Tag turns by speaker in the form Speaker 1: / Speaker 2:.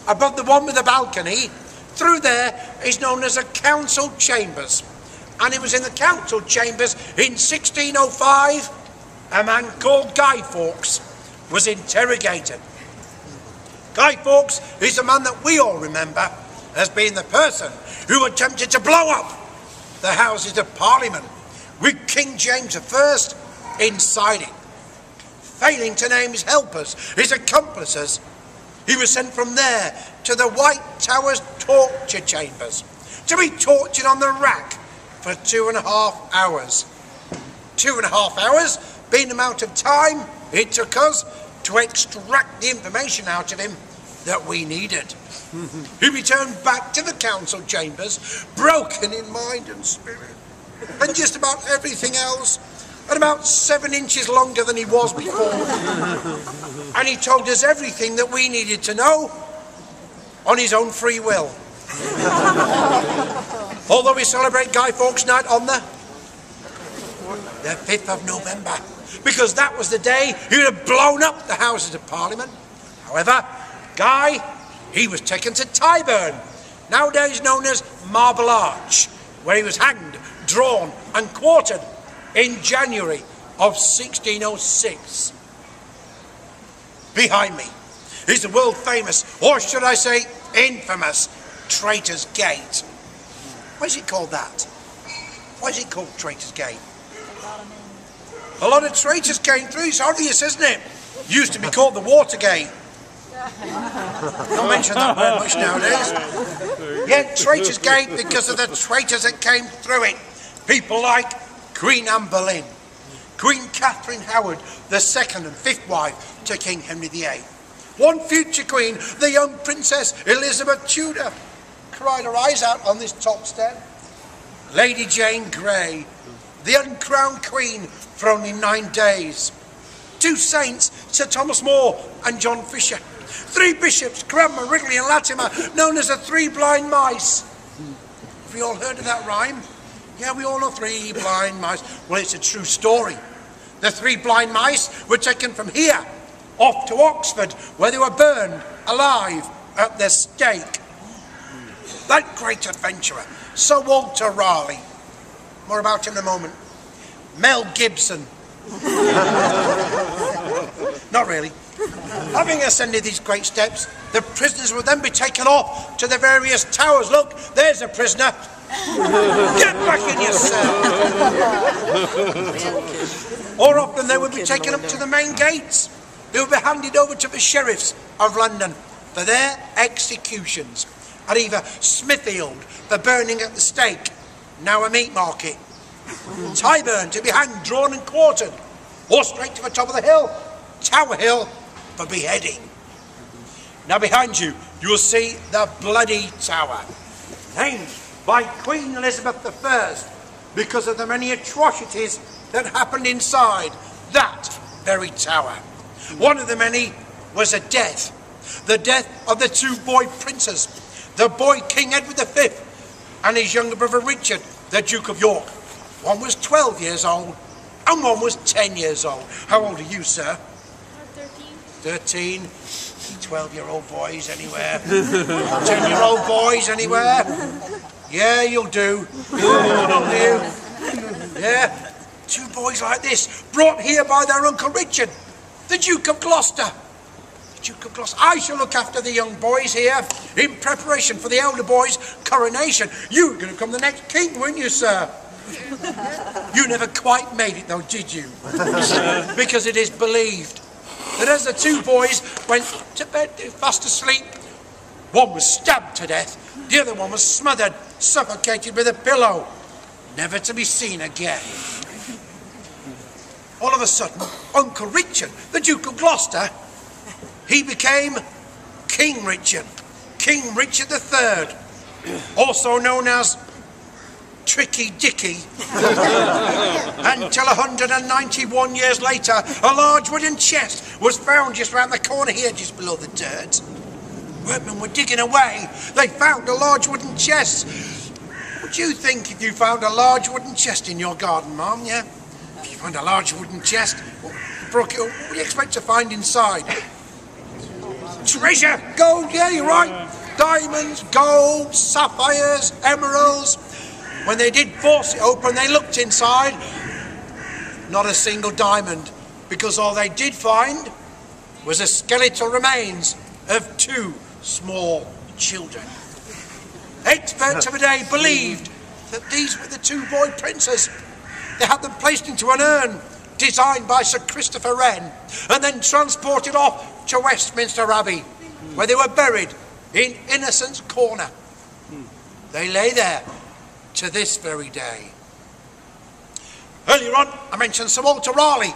Speaker 1: above the one with the balcony, through there is known as a council chambers. And it was in the council chambers in 1605 a man called Guy Fawkes was interrogated. Guy Fawkes is a man that we all remember as being the person who attempted to blow up the Houses of Parliament with King James I inside it. Failing to name his helpers, his accomplices, he was sent from there to the White Tower's torture chambers to be tortured on the rack for 2.5 hours. 2.5 hours being the amount of time it took us to extract the information out of him that we needed. He returned back to the council chambers, broken in mind and spirit, and just about everything else, and about 7 inches longer than he was before. And he told us everything that we needed to know on his own free will. Although we celebrate Guy Fawkes Night on the 5th of November, because that was the day he would have blown up the Houses of Parliament. However, Guy, he was taken to Tyburn, nowadays known as Marble Arch, where he was hanged, drawn and quartered in January of 1606. Behind me is the world famous, or should I say infamous, Traitor's Gate. Why is it called that? Why is it called Traitor's Gate? A lot of traitors came through, it's obvious, isn't it? Used to be called the Watergate. Don't mention that very much nowadays. Yeah, Traitor's Gate because of the traitors that came through it. People like Queen Anne Boleyn, Queen Catherine Howard, the 2nd and 5th wife to King Henry VIII. One future queen, the young Princess Elizabeth Tudor, cried her eyes out on this top step. Lady Jane Grey, the uncrowned queen for only 9 days. 2 saints, Sir Thomas More and John Fisher. 3 bishops, Cranmer, Ridley and Latimer, known as the 3 blind mice. Have you all heard of that rhyme? Yeah, we all know 3 blind mice. Well, it's a true story. The 3 blind mice were taken from here, off to Oxford, where they were burned alive at their stake. That great adventurer, Sir Walter Raleigh. More about him in a moment. Mel Gibson. Not really. Having ascended these great steps, the prisoners would then be taken off to the various towers. Look, there's a prisoner. Get back in your cell. Or often they would be taken up to the main gates. They would be handed over to the sheriffs of London for their executions. At either Smithfield for burning at the stake, now a meat market. Tyburn to be hanged, drawn and quartered. Or straight to the top of the hill, Tower Hill, for beheading. Now behind you, you will see the Bloody Tower, named by Queen Elizabeth I because of the many atrocities that happened inside that very tower. One of the many was a death. The death of the 2 boy princes, the boy King Edward V and his younger brother Richard, the Duke of York. One was 12 years old and one was 10 years old. How old are you, sir? 13. 12-year-old boys anywhere? 10-year-old boys anywhere? Yeah, you'll do. You'll do. Yeah. 2 boys like this, brought here by their Uncle Richard, the Duke of Gloucester. The Duke of Gloucester. I shall look after the young boys here in preparation for the elder boy's coronation. You were going to become the next king, weren't you, sir? You never quite made it, though, did you? Because it is believed that as the 2 boys went to bed fast asleep, one was stabbed to death, the other one was smothered, suffocated with a pillow, never to be seen again. All of a sudden, Uncle Richard, the Duke of Gloucester, he became King Richard III, also known as Tricky Dicky, until 191 years later, a large wooden chest was found just round the corner here, just below the dirt. Workmen were digging away. They found a large wooden chest. What do you think if you found a large wooden chest in your garden, Mum, yeah? If you found a large wooden chest, broke it, what do you expect to find inside?
Speaker 2: treasure.
Speaker 1: Gold, yeah, you're right. Diamonds, gold, sapphires, emeralds. When they did force it open, they looked inside. Not a single diamond, because all they did find was a skeletal remains of 2 small children. Experts of the day believed that these were the 2 boy princes. They had them placed into an urn designed by Sir Christopher Wren and then transported off to Westminster Abbey, where they were buried in Innocents' Corner. They lay there to this very day. Earlier on, I mentioned Sir Walter Raleigh.